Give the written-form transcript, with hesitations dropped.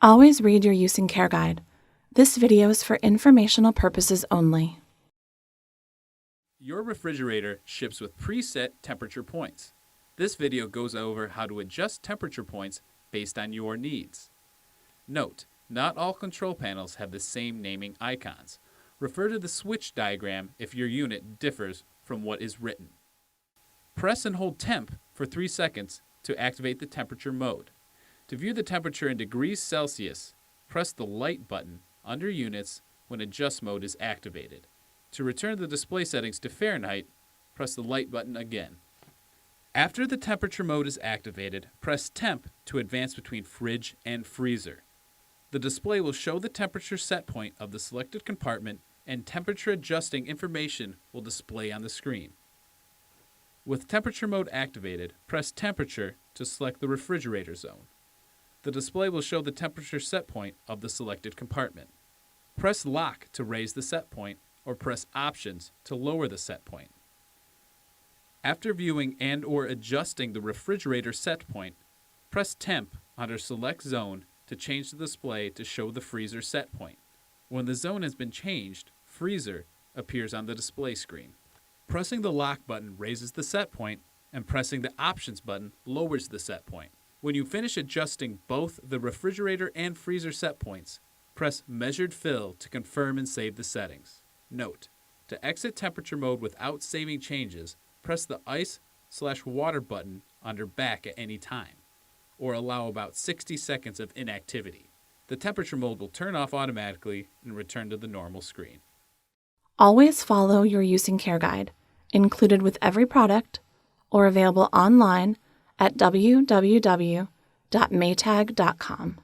Always read your use and care guide. This video is for informational purposes only. Your refrigerator ships with preset temperature points. This video goes over how to adjust temperature points based on your needs. Note, not all control panels have the same naming icons. Refer to the switch diagram if your unit differs from what is written. Press and hold Temp for 3 seconds to activate the temperature mode. To view the temperature in degrees Celsius, press the light button under Units when Adjust mode is activated. To return the display settings to Fahrenheit, press the light button again. After the temperature mode is activated, press Temp to advance between fridge and freezer. The display will show the temperature set point of the selected compartment, and temperature adjusting information will display on the screen. With temperature mode activated, press Temperature to select the refrigerator zone. The display will show the temperature set point of the selected compartment. Press Lock to raise the set point, or press Options to lower the set point. After viewing and/or adjusting the refrigerator set point, press Temp under Select Zone to change the display to show the freezer set point. When the zone has been changed, Freezer appears on the display screen. Pressing the Lock button raises the set point, and pressing the Options button lowers the set point. When you finish adjusting both the refrigerator and freezer set points, press Measured Fill to confirm and save the settings. Note, to exit temperature mode without saving changes, press the Ice/Water button under Back at any time, or allow about 60 seconds of inactivity. The temperature mode will turn off automatically and return to the normal screen. Always follow your use and care guide, included with every product, or available online at www.maytag.com.